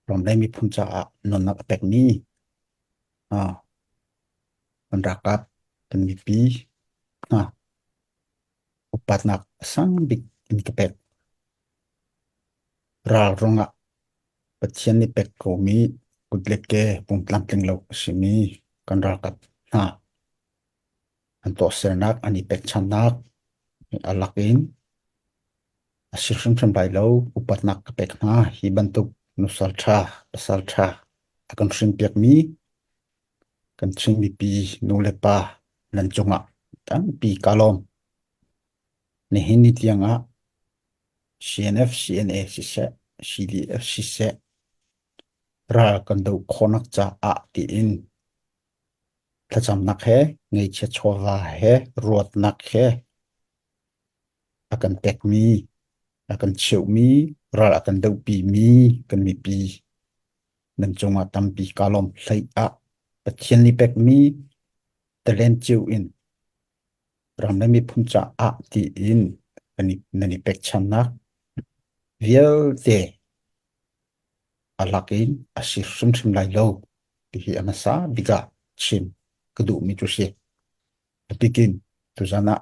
rom dai mi phun cha non nak pek ni man rakap kan mi pi upat nak sang big in ke pek ral ronga pathian ni pek ko mi kudlek ke pung tlang tling lo simi kan rakap an to sernak ani pek chanak alakin asir sim bai lo upat nak ke pek hi bantuk nusal tha pasal tha akan sim pek mi kan sim mi pi nu le pa lan chunga tan pi kalom ne hini tianga CNF CNA si se CDF si se ra kan do khonak cha ti in thacham nak he ngei che chowa he ruat nak he akan tek mi akan cheu mi ra akan do pi mi kan mi pi nan chunga tam pi kalom hlai pathian ni pek mi talen cheu in ram na mi phun cha ti in ani nani pek chan nak vial te alakin asir sum sum lai lo ti hi amasa biga chim kedu mi tu se bikin tu sana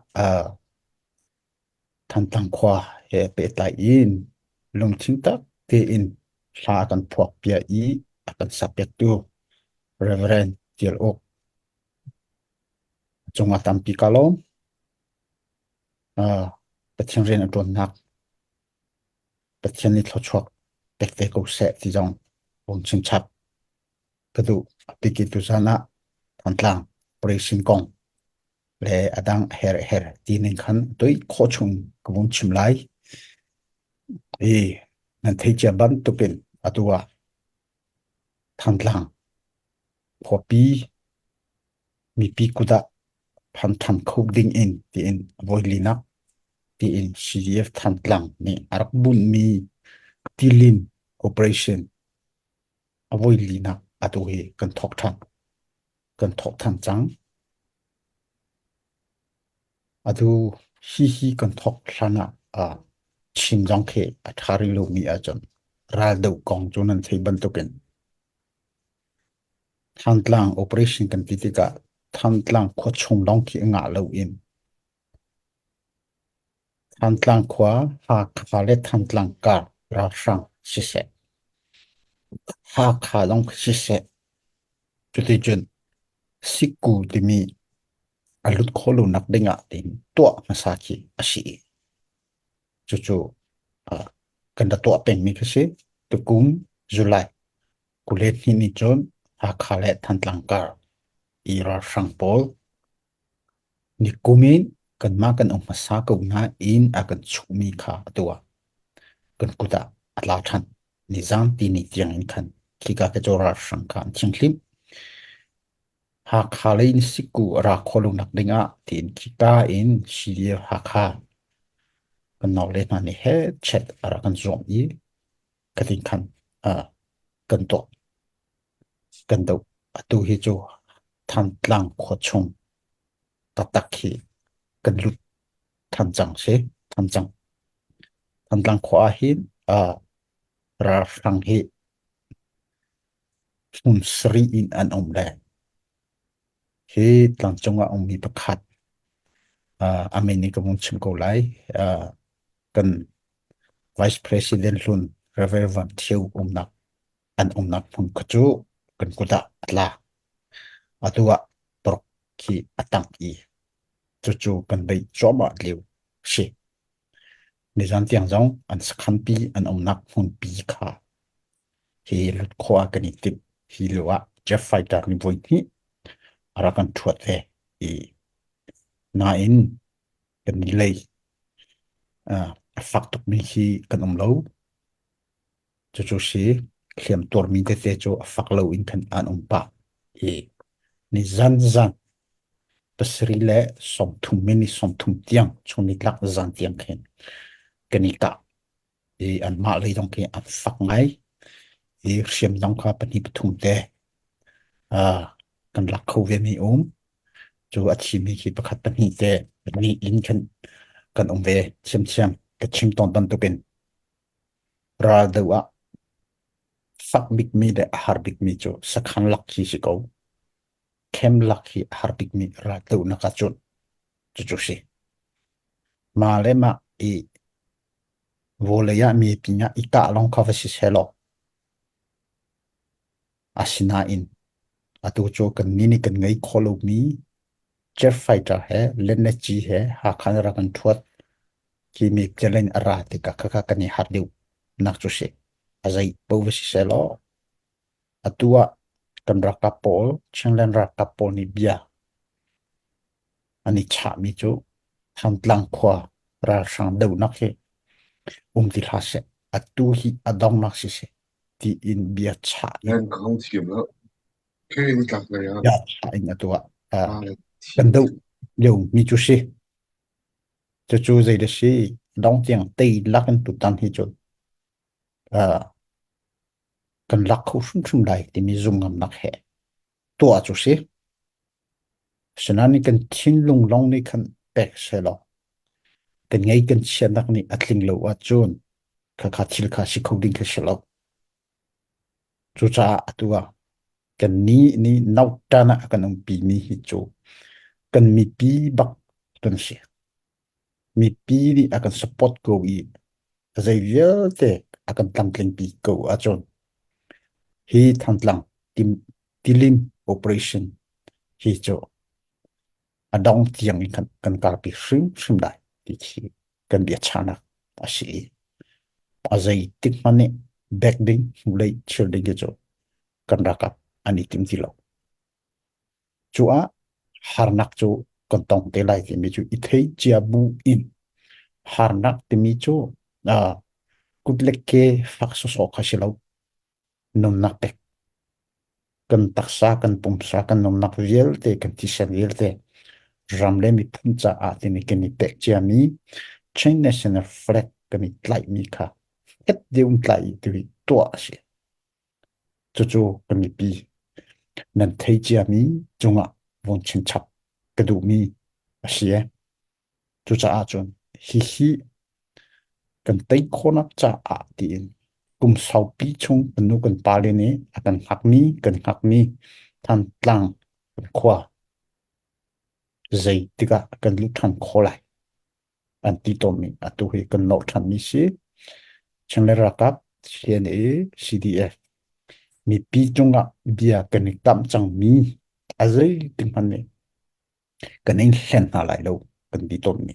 than tang khwa he pe tai in lung ching tak te in sa kan phok pia akan sapek tu reverend tiel ok chunga tam pi kalom pathian ren atron nak pathian ni thlo chok pek te ko se ti jong bom chim chap kedu bikin tu sana than tlang operation kong le adang her her ti ning khan toi kho chung kubun chim lai nan thei cha ban tukin atua thandlang phopi mi pi kuda phan tham khou ding in ti in voilina ti in CDF thandlang ni arak bun mi tilin operation avoilina atu he kan thok than chang adu hi kan thok thana chim jong khe athari lo mi ajon ral do kong chunan thei ban tukin thandlang operation kan titika thandlang kho chung long ki nga lo in thandlang khwa ha khale thandlang ka ra sang si se ha kha long si se chuti chun siku timi alut kholu nak dinga tin to masaki asi chu kan da to peng mi kase tukum July kulet hi ni chon ha khale thandlang ka ira sang pol ni kumin kan ma kan ong masa ko na in akan chumi kha atua kan kuda atla than ni zam ti ni tiang in khan khika ka chora sang khan chinglim ha khale in siku ra kholung nak dinga tin khika in siria ha kha kan naw le na ni he chat ara kan zom yi katin khan a kan to kan do atu hi chu than tlang kho chung tatakhi kan lut than chang se than chang than tlang kho a hin ra sang hi hun sri in an om le hi tlang chunga om mi pakhat ameni ka mun chim ko lai kan vice president lun rever van thieu nak an nak phun khachu kan kuda atla atua prok ki atang i chu kan bei choma liu shi ni zan tiang jong an sakhan pi an nak phun pi kha hi lut khwa kan tip hi luwa jet fighter ni voi hi ara kan thuat ve i na in kan ni lei fak tuk mi hi kan lo chu si khiam tor mi te chu fak lo in kan an pa i ni zan zan pasri le som thum mini som thum tiang chuni lak zan tiang khen kanika an ma le dong ke an fak ngai siam dong kha pani thum te kan lak kho ve mi chu achi mi ki pakhat pani te ni in khan kan ve chim ka chim ton ban tu pen ra dewa sak big mi de har big mi chu sakhan lak hi si ko kem lak hi har big mi ra tu na ka chun chu chu si ma le ma i vô lấy mi pinya ita long ka vasi selo asina in atu cho kan ni kan ngai kholo mi jet fighter hai lenna chi hai ha khan ra kan thuat ki mi chalen ara te ka ka kan ni har deu nak chu se azai bo vasi selo atua kan ra ka pol changlen ra ka pol ni bia ani cha mi chu tham tlang khwa ra sang deu nak he ti hase atu hi adong nak si se ti in bia cha in 香港甜啦，圈隔嚟啊，ya cha in atua à 啊，甜 cần đâu nhiều mi chu si cho chu dây de si dong tiang tây lắc en tu tan hi chu à cần lắc khâu sum sum dai thì mi dùng ngam lắc he tua chu si sena ni cần chin lung long ni kan pek se lo cần ngay cần chen nak ni atling lo a chun ka ka thil ka si khâu ding ka se lo chu cha atua cần ni nau ta na kan ong pi mi hi chu cần mi pi bak ton si mi pi ni akan support ko i zai vial te akan tangtling pi ko a chon hi thantlang tim tilim operation hi cho adong tiang in kan kar pi shrim dai ti chi kan bia chana asi azai tik mane back ding mulai chil ding cho kan rakap ani tim tilo chua harnak chu kan tong te lai ti mi chu i thei chia bu in harnak ti mi chu a kutleke fak so so khasilo num nak pek kan taksa kan pumsa kan num nak viel te kan ti san viel te ramle mi puncha a ti ni kan ni pek chia mi chain national flag kan ni tlai mi kha et de tlai ti wi to a si chu chu kan ni pi nan thei chia mi chunga von chin chap ka du mi a si e chu cha a chun hi kan tei khona cha a ti in kum sau pi chung anu kan pa le ne akan hak mi than tlang kan khwa zai tika kan lu than kholai an ti to mi atu hi kan no than mi si chang le rakap CNA CDF mi pi chunga bia kan tam chang mi azai ting han ne kan in hlen na lai lo kan ti to mi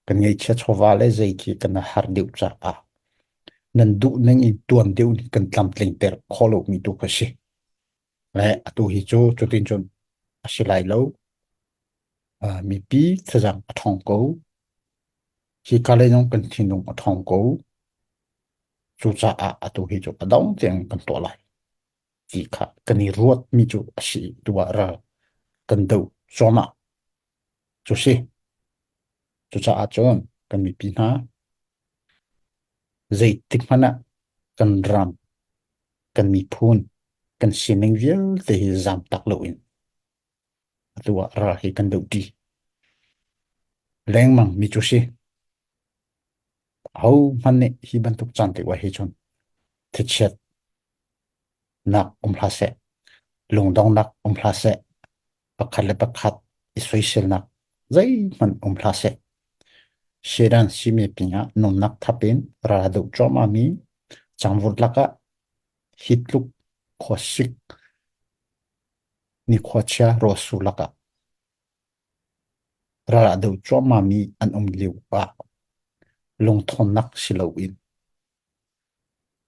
kan ngai che chowa le zai ki kan har deu cha a nan du nang i tuan deu ni kan tlam tleng ter kholo mi tu ka si le atu hi chu chu tin chun a si lai lo mi pi thajang a thong ko hi ka le nong kan thin nong a thong ko chu cha a atu hi chu adong cheng kan to lai ti kha kan ni ruat mi chu a si tua ra kan deu choma chu si chu cha a chon kan mi pi na zai tik mana kan ram kan mi phun kan sineng vial te hi zam tak lo in tua ra hi kan deu ti leng mang mi chu si hau man ne hi ban tuk chan te wa hi chon the chet nak hla se lung dong nak hla se pakhat le pakhat isoi sel nak zai man hla se shedan sime pinga nom nak thapin ra do choma mi changvut laka hitluk khosik ni khocha ro su laka ra do choma mi an liu pa lung thon nak silo in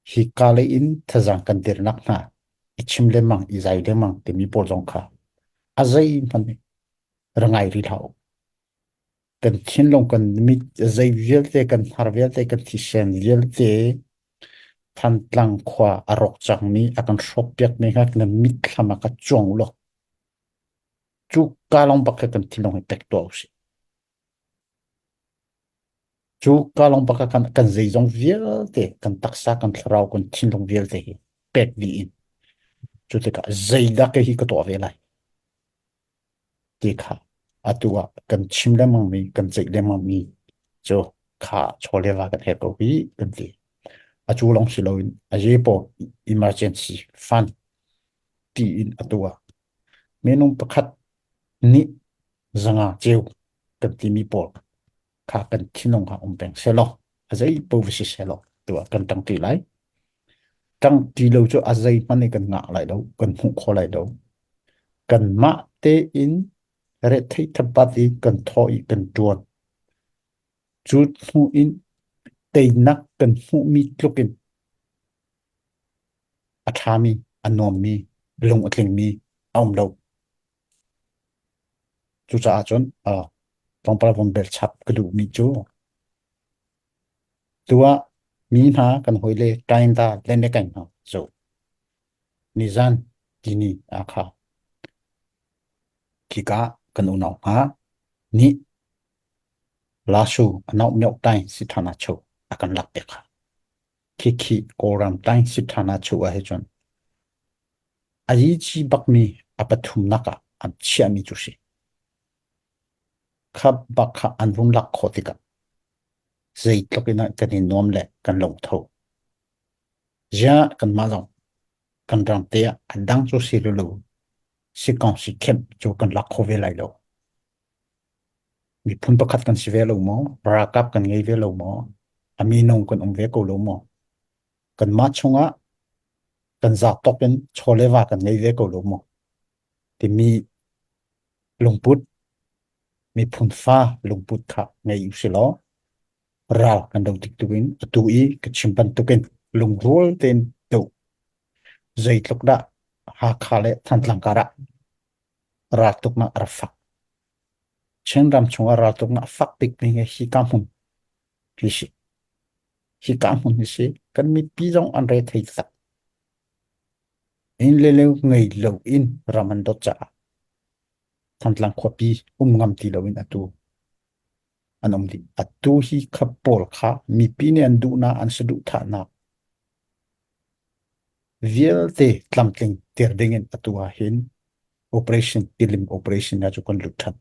hi kale in thazang kan dir nak na ichim le mang izai le mang te mi por jong kha azai man rangai ri thau kan thin long kan mi zai vial te kan har vial te kan thi sen vial te than tlang khwa arok chang mi akan shop piak me hak na mit thama ka chong lo chu ka long bak kan thin long pek to si chu ka long bak kan zai jong vial te kan taksa kan thrau kan thin long vial te pek vi in chu te ka zai da ke hi ka to ve lai ti kha atua kan chim le mang mi kan zai le mang mi cho kha chole wa kan he ko hi kan ti chu long si loin a je po emergency fund ti in atua menung pakhat ni zanga cheu kan ti mi pol kha kan thinong ha peng selo azai po visi selo tua kan tang ti lai tang ti lo chu azai mani kan nga lai do kan hu kho lai do kan ma te in re thei thapati kan tho I kan tuan chu thu in te nak kan hu mi tlukin athami anom mi lung atling mi aum lo chu cha chon a tong para von bel chap kadu mi chu tua mi na kan hoile time ta len de kan ha so nizan dini akha kika kan unau ha ni lasu anau myok tai si thana chu akan lak te kha kiki koram tai si thana chu a he chon ayi chi bakmi apathum naka an chiami chu si khap bakha anvum lak khotika zei tlokina kan in nom le kan long tho ja kan ma long kan ram te adang chu si lu si kong si khem chu kan lak kho ve lai lo mi phun pakhat kan si ve lo mo rakap kan ngei ve lo mo ami nong kan ve ko lo mo kan ma chunga kan za token cholewa kan ngei ve ko lo mo ti mi lungput mi phun fa lungput kha ngei u si lo ral kan dong tik tuin tu I ka chimpan tuken lung rol ten do zai tlok da ha khale than tlangkara ra tuk na arfak chen ram chunga ra tuk na fak pik mi nge hi kam hun hi kam hun si kan mi pi jong an re thei sak in le le ngei lo in raman do cha than tlang khopi ngam ti lo in atu anom di atu hi khapol kha mi pi ne an du na an sadu tha na vial te tlamtling ter dingen atua hin operation tilim operation na chu kon lu that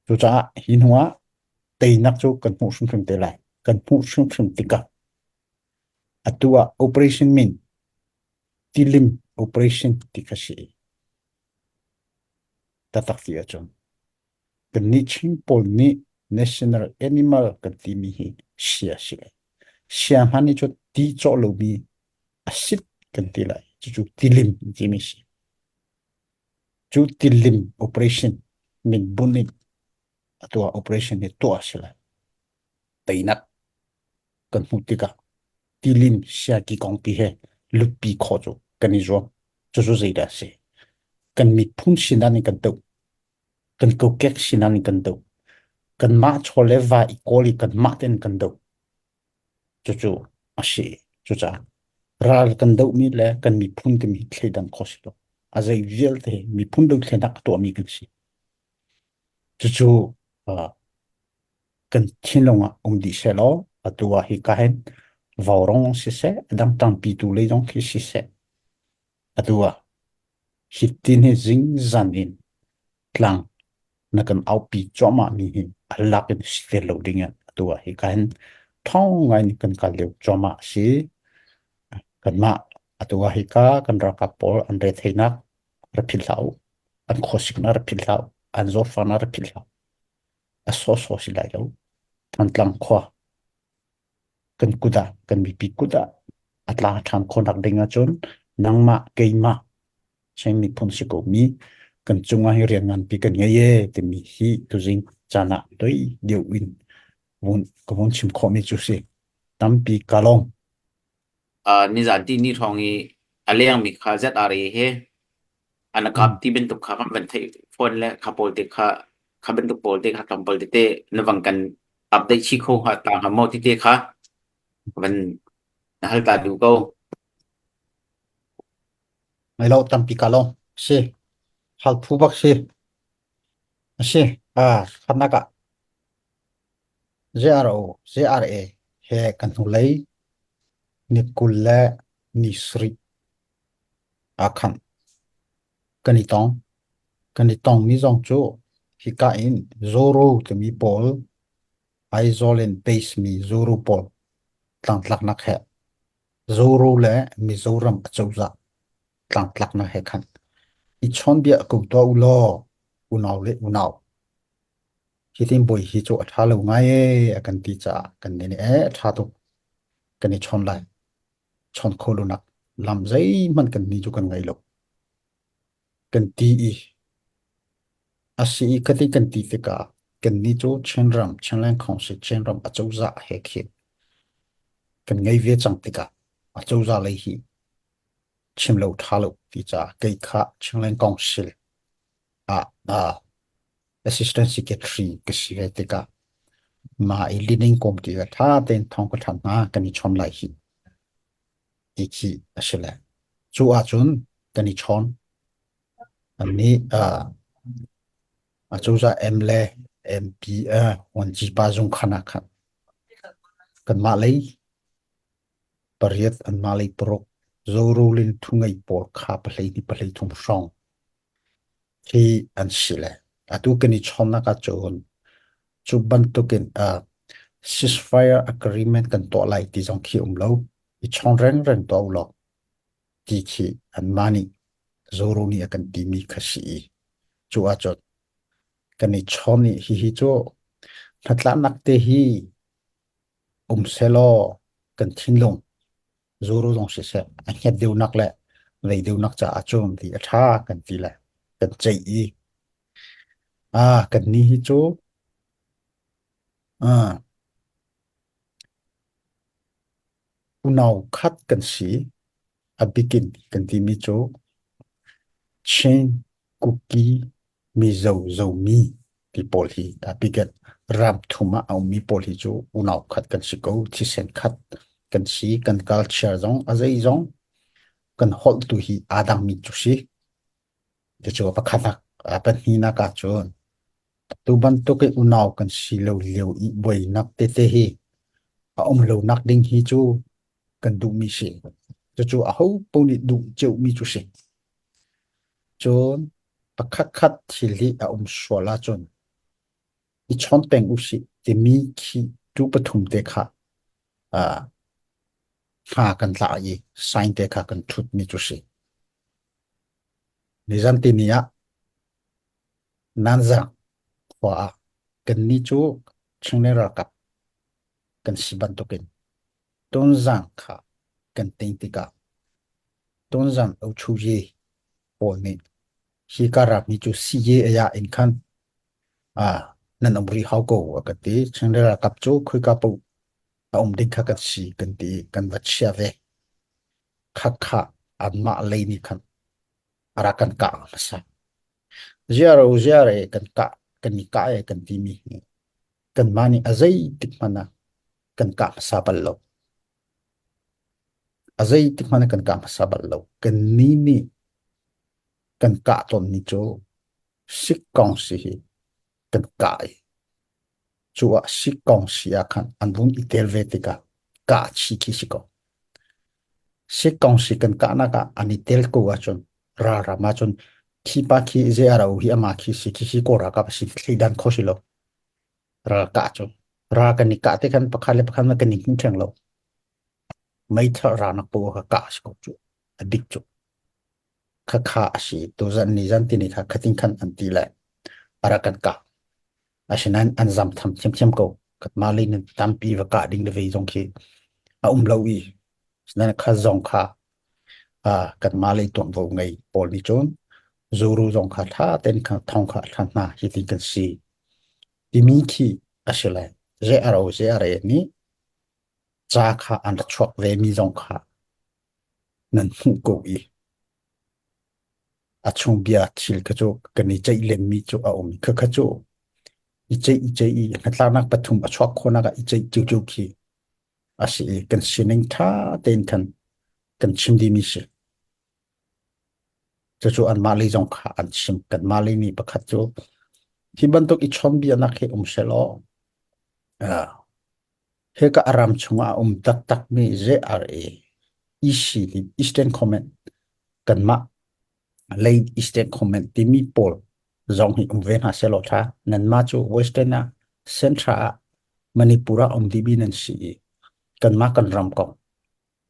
chu cha hin huwa te nak chu kan mu sum sum te lai kan mu sum sum tika atua operation min tilim operation tika si tatak ti achon kan ni chim pol ni national animal kan ti mi hi sia sia sia hani chu ti cho lo mi asit kan ti lai chu tilim ti mi si chu tilim operation min bunit atua operation ni to asila tainak kan mutika tilim sia ki kong pi he lupi khojo kan i zo chu chu zai da se kan mi phun sinani kan to kan ko kek sinani kan to kan ma chole va I koli kan ma ten kan do chu chu asi chu cha ral kan do mi le kan mi phun ke mi thle dan khosilo azai vial te mi phun do thle nak to mi kan si chu chu kan thinlonga di selo atua hi ka hen vaurong si se dang tang pi tu le jong ki si se atua hitin he jing zanin tlang na kan au pi choma mi hi alakin si lo dinga atua hi ka hen thong ngai ni kan ka le choma si kan ma atua hi ka kan ra ka pol an re theina ra phil lau an khosik na ra phil lau an zo fa na ra phil lau a so si lai lo tan tlang khwa kan kuda kan mi pi kuda atla than khonak dinga chon nangma keima cheng mi phun si ko mi kan chunga hi rian ngan pi kan nge ye te mi hi tu jing chana doi deu in ko won chim kho mi chu si tam pi kalong ni za ti ni thongi aliang mi kha zat are he anakap ti ben tuk kha kam ben thai phone le kha pol te kha ben tuk pol te kha kam pol te nawang kan update chi kho ha ta ha mo ti te kha ben hal ta du ko mai lo tam pi kalong si hal phu bak si khanaka zro he kan hu lei ni kulle ni sri akhan kanitong mi zong chu hi ka in zoro te mi pol aizolen base mi zoro pol tlang tlak nak he zoro le mizoram achouza tlang tlak na he khan I chon bia ko to ulo unaw le unaw hi tin boy hi chu atha lo ngai e akan ti cha kan ne e tha tu kan ni chon lai chon kholu nak lam zai man kan ni chu kan ngai lo kan ti I asi kati kan ti te ka kan ni chu chenram chenlang khong se chenram achouza he khi kan ngai ve chang te ka achouza lai hi chim lo tha lo ti cha kai kha chenlang kong sil a assistant secretary ke si ve te ka ma I leading committee ka tha ten thong ka than na kan ni chon lai hi ti chi asila chu a chun kan ni chon an ni achouza emle MP wan ji pa jung khana khan kan ma lei pariat an ma lei prok zoro lin thungai por kha palei ni palei thum song hi an sile atu kan ni chon na ka chon chu ban to ken ceasefire agreement kan to lai ti jong khi lo I chon reng reng to lo ti khi an mani zoro ni akan ti mi khasi chu a chot kan ni chon ni hi chu thatla nak te hi selo kan thin long zoro dong se se a het deu nak le lei deu nak cha a chom ti a tha kan ti la kan chei I kan ni hi chu unaw khat kan si a bikin kan ti mi chu chen cookie mi zo mi ti pol hi a bikin ram thuma au mi pol hi chu unaw khat kan si ko thi sen khat kan si kan culture zong azai zong kan hol tu hi adang mi chu si ti chu pa khanak pan hi na ka chon tu ban to ke unaw kan si lo leo I boi nak te hi a lo nak ding hi chu kan du mi si chu a ho po ni du cheu mi chu si chon pa khat thil hi a swala chon I chon peng u si te mi khi tu pathum te kha ha kan la I sign te kha kan thut mi chu si nizam ti nia nanza wa kan ni chu chengne ra kap kan siban to ken ton zang kha kan ting ti ka ton zang au chu ye pol ni hi ka rap mi chu si ye aya in khan nan amri hau ko ka ti chengne ra kap chu khui ka pu ding kha ka si kan ti kan va chia ve kha an ma lei ni khan ara kan ka sa ziare kan ni ka e kan ti mi kan mani azai tik mana kan ka sa bal lo azai tik mana kan ka sa bal lo kan ni kan ka ton ni cho sik kong si hi kan ka chua sik kong si a khan an bun I tel ve te ka chi ki si ko sik kong si kan ka na ka ani tel ko a chon ra ma chon khi pa khi je ara hi ama khi si ki ko ra ka si thli dan kho si lo ra ka cho ra kan ni ka te kan pakhale pakhan ma kan ni thang lo mai tha ra na po ka si ko chu adik chu kha si to zan ni zan ti ni kha khatin khan an ti la ara kan ka asinan an zam tham chem ko kat ma le nin tam pi wa ka ding de ve jong khi a lo I nan kha zong kha kat ma le ton vo ngai pol ni chon zuru zong kha tha ten kha thong kha than na hi ti kan si ti mi khi asila je are ni cha kha an chok ve mi zong kha nan hu ko I a chung bia thil ka chu kan ni chei lem mi chu a kha chu I chei hatla nak pathum a chok khona ka I chei chu khi asi kan sining tha ten kan chim di mi se chu an ma le jong kha an chim kan ma le ni pakhat chu hi ban tok I chon bia nak he selo he ka aram chunga tak mi je are isi Eastern Comment kan ma late Eastern Comment ti mi pol zong hi ven ha selo tha nan ma chu Western Central Manipura di bi nan si cần má cần ram cong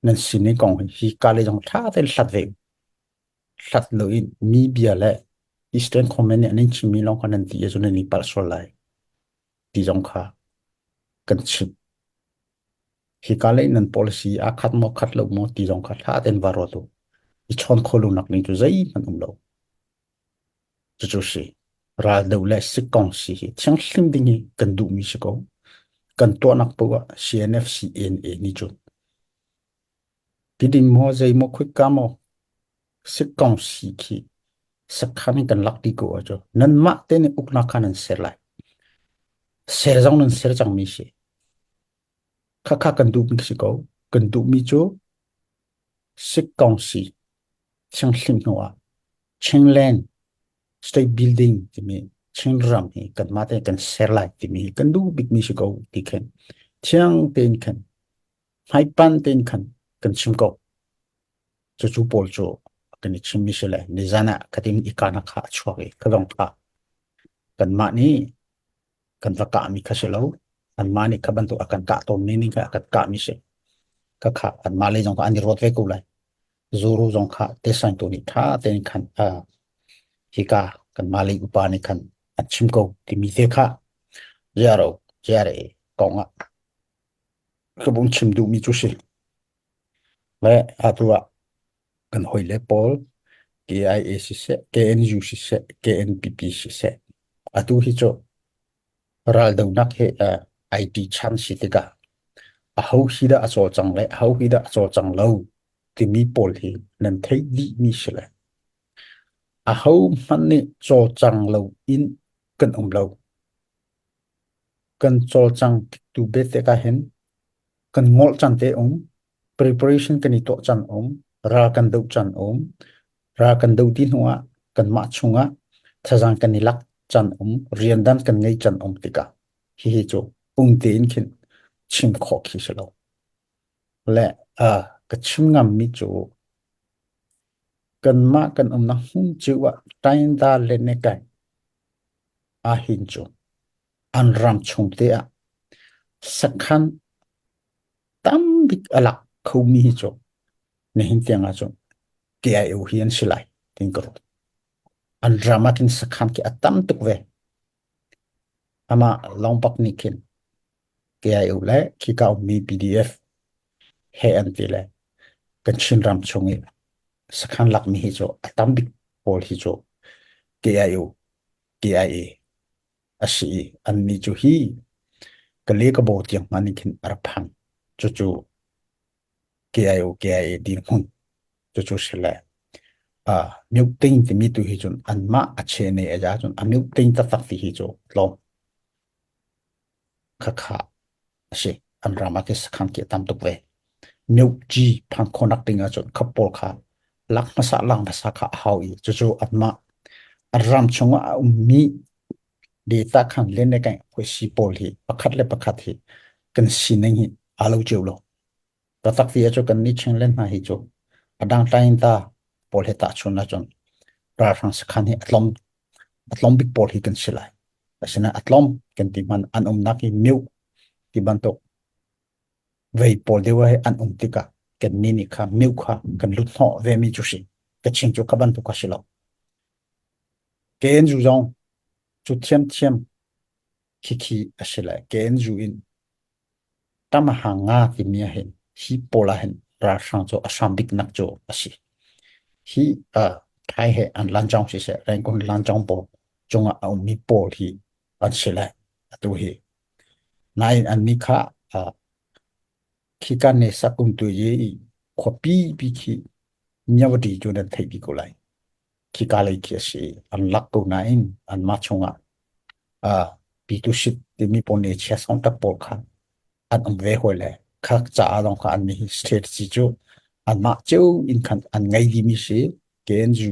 nên xin này cong hi cá lệ trong thà tên sát lưỡi mi bia lệ Eastern Command nên chỉ mi long cần tí cho nên đi bắt số lại tí trong khá cần chip hi cá lệ nên policy à khát lâu mo tí trong khá thà tên vào rồi ít chọn khâu lu nặc nên chú giấy mình lâu 这就是然后来是讲是像新的呢，更多米是讲，更多那不个 CNFCNA 呢种，毕竟么在么快干么，是讲是去，是看你更落地个就，能马的呢屋那看能写来，写上能写上米些，卡更多米是讲，更多米就，是讲是，像新的话，青land state building ที่มีเชิงรำนี่กันมาแต่กันเซลล์ที่มีกันดูบิ๊กมิชิโกที่เข็นเชียงเต็นขันไฮปันเต็นขันกันชิมโกจะจูโปลโจกันชิมมิชเลยในจานะกันที่มีอีกานักขาช่วยกันลองขากันมานี่กันตะกามีข้าเชลล์กันมานี่ขับบันตุอากันกะตมนี่ก็กันกะมิเชก็ขากันมาเลยจงก็อันนี้รถเวกุเลยจูรูจงขาเตสันตัวนี้ท่าเต็นขันฮิกากันมาเลยอุปาณิคันอันชิมโกที่มีเทค่ะเจาร์เจาร์กองอ่ะก็บุญชิมดูมีจุดสิและอาตัวกันหอยเล็บปอล KIA สิเส KNU สิเส KNPP สิเสอาตัวฮิโจรัลดูนักเหIT ชันสิติกาเขาฮิดาโจจังเลยเขาฮิดาโจจังเลวที่มีปอลที่นั่นเทดีมีสิเลยเขามันนี่โจจังเราอินกันเรากันโจจังตูเบตก็เห็นกันงอจันเตpreparation กันนี่โตจันรากันดูจันรากันดูที่หัวกันมาชงถ้าจังกันนี่ลักจันเรียนดันกันไงจันติกาฮิโจเตีนขึ้นชิมขอคิดเราและก็ชิมงามมิโจกันมากันนักหุ่นจิวะไตน์ดาเลนเกย์อาหินโจอันรำชงเตะสักขันตั้มบิกอลักเขามีโจในหินเตียงอาจงเกียร์เฮียนสิไลทิ้งกรดอันรามากินสักขันเกียตั้มตุกเวอามาลองปักนิกินเกียร์เล่ขี้เก่ามี PDF เฮอันตีเล่กันชินรำชงเอสักขันหลักมีฮิโจตั้มบิกโพลฮิโจKIA อาศัยอันนี้จูฮีก็เลี้ยกบทยังมันกินอาพันจู่ KIA ดีนหุ่นจู่เสร็จมิวติ้งที่มีตัวฮิโจอันมาอัจฉริยะจ้าจนอันมิวติ้งตัดตัดที่ฮิโจลองข้าใช่อันรามาที่สักขันเกี่ยตั้มตุกเวมิวจีพันคนนักติ้งจนขับปอลขาลักมาสักลังภาษาข้าเฮาอีจู่อันมาอันรำชงว่ามีdata ขันเล่นในการคุยสิปอลฮีประคัดเลยประคัดฮีกันสินนี้อาลูเจ้าโลแต่ตักที่จะกันนิชงเล่นมาฮิโจอดังไตน์ตาปอลเฮตาชนนะจนราชังสขันฮีอัตลอมบิกปอลฮีกันสิไลแต่ฉะนั้นอัตลอมกันที่มันอันนักฮีมิวที่บันโตเวปอลเดียวให้อันติกากันนี่ค่ะมิวค่ะกันลุดห่อเวมิจุสิกันชิงจุกับบันโตกัสิโลเกณฑ์จูจงจุดเทียมคิอะไรเกณฑ์จูอินตามหางาที่มีเห็นฮีโปลาเห็นราชังโจอสามบิกนักโจสิฮีไทยเห็นอันลันจงสิเสแรงคนลันจงโปจงเอามีโปที่อันสิเลยตัวฮีนายอันนี้ค่ะคิการเนสักุมตัวเย่ขวปีปีคีเนียวดีจูนันไทยบิกุไลคิกาเลยคิดสิอันลักตัวนายอันมาชงปีตุสิตที่มีปนเอเชียสองตะปอลค่ะอันเวหัวเลยข้าจะเอาลงค่ะอันนี้สเตทจิจูอันมาเจ้าอินคันอันไงดีมิเช่เกณฑ์จู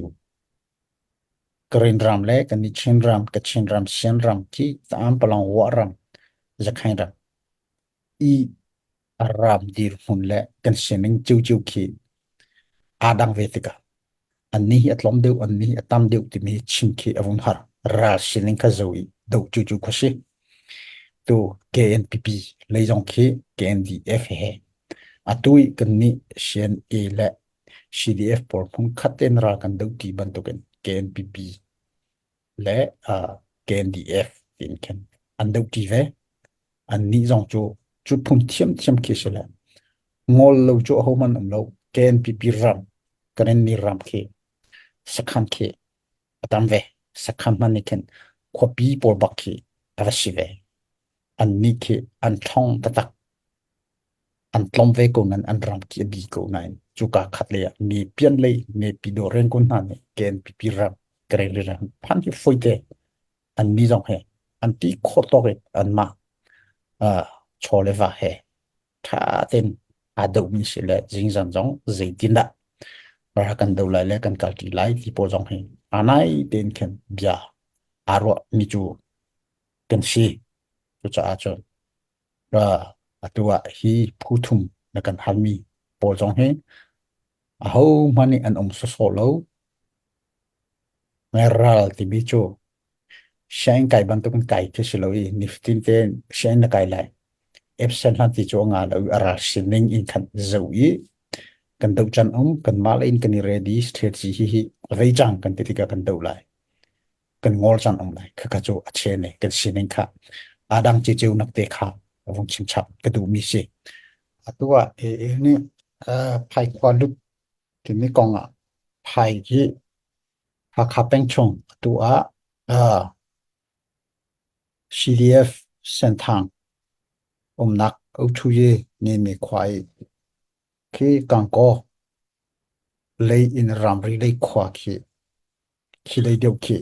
กรีนรำเล่กันนี่เชนรำกับเชนรำเชนรำที่ตามพลังวัวรำจะใครรำอีรำดีหุ่นเล่กันเชนนึงจิวขี้อาดังเวติกาอันนี้อัตลอมเดียวอันนี้อัตามเดียวที่มีชิมขี้อวุนหาราเชนนึงข้าจะวิดูจิวก็สิตัว KNPPเลยจงขี้ KNDF เฮ atui kan ni CNA le CDF por phung khaten ra kan dau ti ban to kan KNPP le KNDF tin kan an dau ti ve an ni zong chu phum thiam ki sela ngol lo chu ho man lo KNPP ram kan ni ram ki sakhan ki atam ve sakhan man ni kan khopi por bakhi avasive an ni ki an thong tatak an tlom ve ko nan an ram ki bi ko nai chu ka khat le ni pian le ne pi do ren kon na ne ken pi pi ram kre le ram phan ki foite an mi jong he an ti kho to re an ma a chole va he tha ten a do mi se le jing zan jong zai tin da ra kan do lai le kan kal ti lai ti po jong he anai ten ken bia aro mi chu kan si chu cha a chon ra atua hi phuthum na kan halmi po jong he a ho mani an so lo ngeral ti bi chu shang kai ban to kan kai ke siloi niftin te shang na kai lai epson han ti chu nga lo ara sining in khan zoi kan dau chan kan mal in kan ready strategy hi rei chang kan ti ka kan dau lai kan ngol chan lai kha chu a che ne kan sining kha adang chi chu nak te kha avong chim chap ka du mi se atua ni phai kwa lu ti mi kong a phai hi ha kha peng chong tua CDF sen thang nak au thu ye ne me khwai khi kang ko lei in ram ri lei khwa khi lei deu khi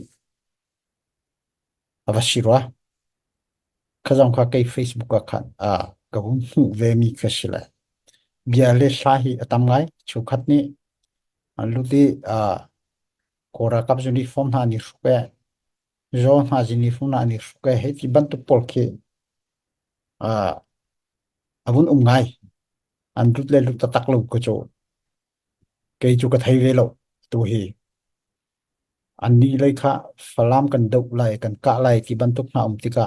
avashirwa khazam kha kai Facebook ka khan ka hum hu ve mi khashila bia le sahi atam ngai chu khat ni aludi kora kap juni form ha ni shpe zo ha jini form na ni shpe he ti ban tu pol ke abun ngai an dut le lu ta tak lo ko cho ke chu ka thai ve lo tu hi an ni lai kha falam kan dau lai kan ka lai ti ban tu na tika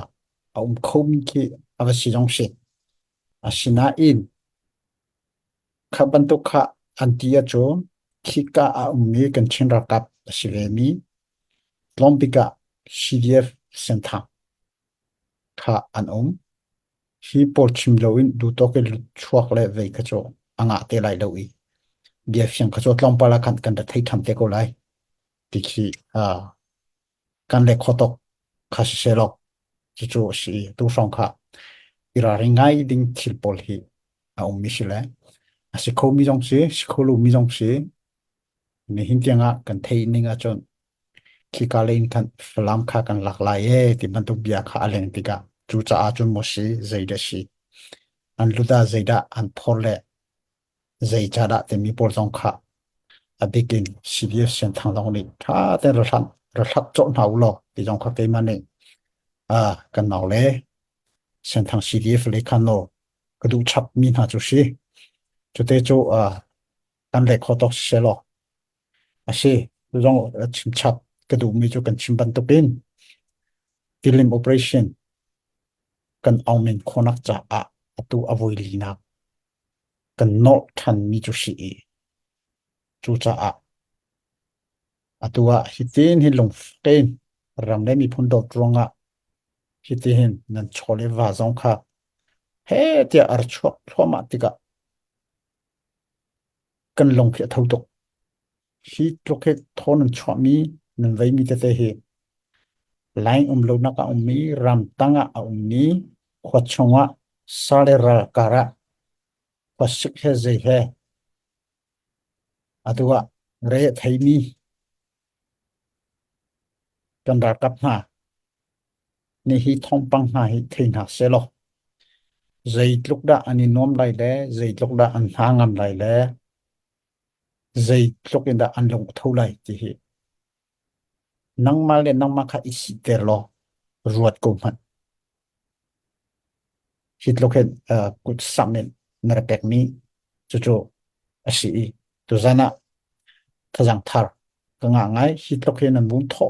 khom ki avasi jong se asina in kha ban tu kha an tia cho khika mi kan chin ra kap asive mi lompika CDF sentha kha an hi por chim loin du to ke chuak le ve kha cho anga te lai lo i bia fiang kha cho tlom pala kan da thai tham te ko lai ti khi kan le khotok kha se lo chu chu si tu song kha ira ringai ding thil pol hi mi sile asi kho mi jong se kholu mi jong se ni hin tianga kan thei ninga chon khi ka lein kan flam kha kan lak lai e ti ban tu bia kha aleng tika chu cha a chun mo si zaida si an luda zaida an phorle zai cha da te mi por jong kha abikin CDF sen thang long ni tha te ra thak cho nau lo ti jong kha ke mane kan nau le sen thang CDF le khan no ka du chap min ha chu si chu te chu kan le khotok se lo ase rong chim chap ka du mi chu kan chim ban to pin tilim operation kan aumin khonak cha atu avoi lina kan no than mi chu si chu cha atua hitin hi long ken ram le mi phun do tronga hitin nan chole wa zong kha he tia ar chok thoma tika kan long phe thau tok hi troke thon chwa mi nan vai mi te he lain lo na ka mi ram tanga mi khwachonga sale ra kara pasik he ze he atua re thai mi kan ra kap na ni hi thong pang na hi thein ha se lo zai tluk da ani nom lai le zai tluk da an hangam lai le zai tluk in da an long thau lai ti hi nang mal le nang ma kha isi ter lo ruat ko man hit tluk he kut samen nar pek mi chu chu asi tu zana thajang thar ka nga ngai hit tluk he nan bun tho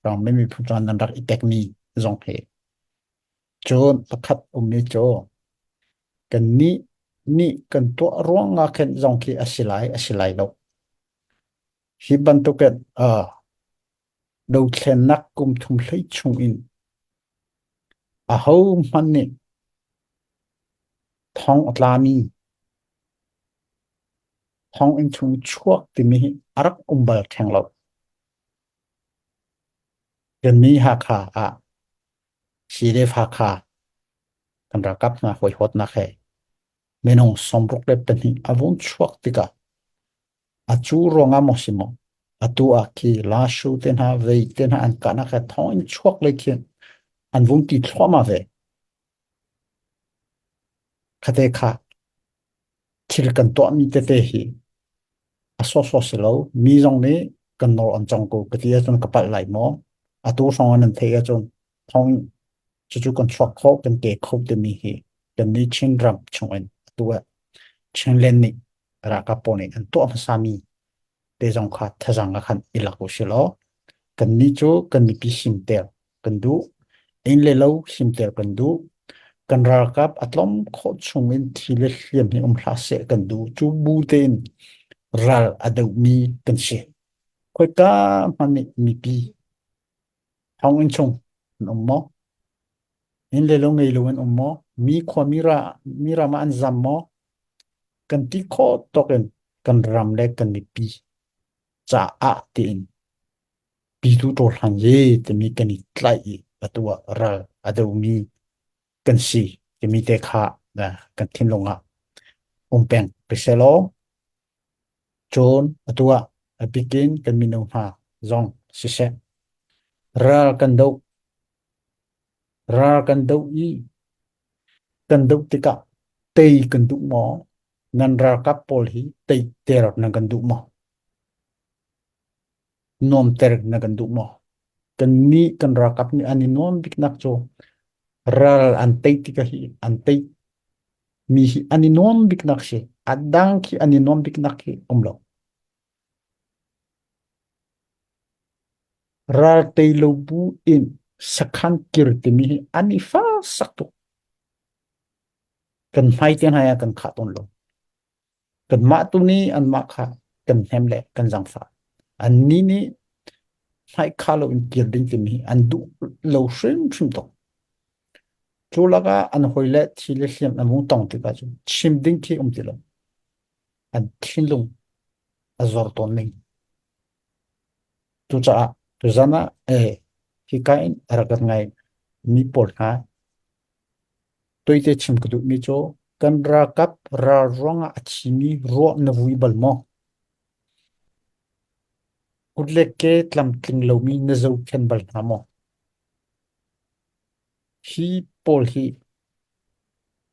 rong me mi phu chan nan rak i pek mi zong he chon pakhat mi cho kan ni ni kan to ruang nga khen zong ki asilai lo hi ban to ket do thlen nak kum thum thlei chung in a ho man ni thong atlami thong in chung chuak ti mi arak umbal theng lo gen mi ha kha a si de pha kha kan ra kap na hoi hot na khe menong somruk le pen hi avun chuak tika achu ronga mosimo atu a ki la shu ten ha ve ten ha an kana kha thong in chuak le khin an vun ti thoma ve khate kha thil kan to mi te hi aso so se lo mi jong ne kan nor an chong ko katia chon kapat lai mo atu song an the ya chon thong chu kan chuak kho kan ke kho te mi hi kan ni chin ram chung en tu chen len ni ra ka poni an to ma sami te jong kha thajang khan ilak ko shilo kan ni chu kan ni pi sim tel kan du in le lo sim tel kan du kan ra kap atlom kho chung in thile hliam ni hla se kan du chu bu ten ral adu mi kan se khoi ka man ni mi pi hong in chung no mo in le lo ngei lo en mo mi kho mira ma an zam mo kan ti kho token kan ram le kan ni pi cha a tin pi tu to han ye te mi kan ni tlai atua ral adu mi kan si te mi te kha na kan thin longa peng pe se lo chon atua apikin kan mi no ha zong si se ra kan do i kan do tika tei kan du mo nan ra ka pol hi tei ter na kan du mo nom ter na kan du mo kan ni kan ra kap ni ani nom bik nak cho ral an tei tika hi an tei mi hi ani nom bik nak se adang ki ani nom bik nak ki omlo ral tei lo bu in sakhan kir te mi hi ani fa sak tu kan hai ten haya kan kha ton lo kan ma tu ni an ma kha kan hem le kan jang fa an ni hai kha lo in kir ding te mi an du lo shrim to chu laga an hoile thile hliam amu tong te ka chu chim ding ki ti lo an thin lung azor ton ning tu cha tu zana hi kain aragat ngai ni por ha toite chim kudu mi cho kan ra kap ra ronga achimi ro na vui bal mo kudle ke tlam tling lo mi na zo ken bal na mo hi pol hi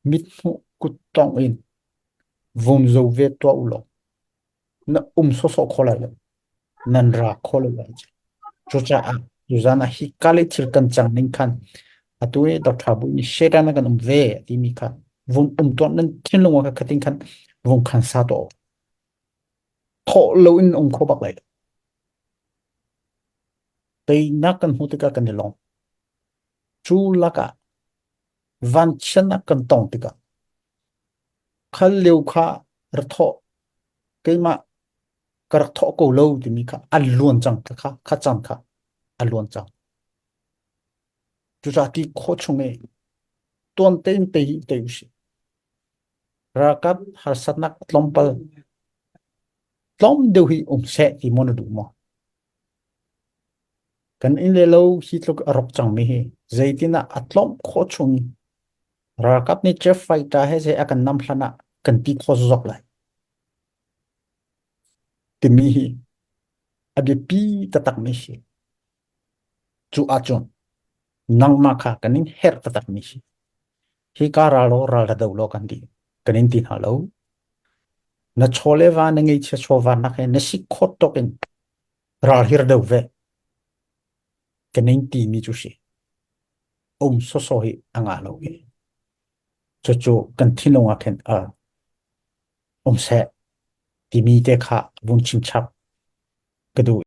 mit mu kut tong in vom zo ve to ulo na so khola le nan ra khola le cho cha a yuzana hi kale thil kan chang ning khan atue dok thabu ni sheda na kan ve ti mi kha vom ton nan thin lo ka khating khan vom khan sa to tho lo in kho bak lai tei na kan hu te ka kan long chu laka van chana kan tong te ka khal leu kha r tho ke ma kar tho ko lo ti mi kha al luan chang kha kha chang kha al luan chang chu cha ti kho chung e ton ten te hi te usi ra kap har satnak tlompal tlom deu hi se ti mon du mo kan in le lo hi tlok arok chang mi hi zaitina atlom kho chung ra kap ni chef fighter he se akan nam hlana kan ti kho zok lai ti mi hi abi pi tatak mi hi chu achon nang ma kha kanin her tatak mi hi hi ka ra da lo kan di kanin tin halo na chole wa na ngai che cho wa na he na si khot to ken ra hir do ve kanin ti mi chu si so hi anga lo ge cho kan thin lo nga khen se ti mi te kha bun chim chap kadu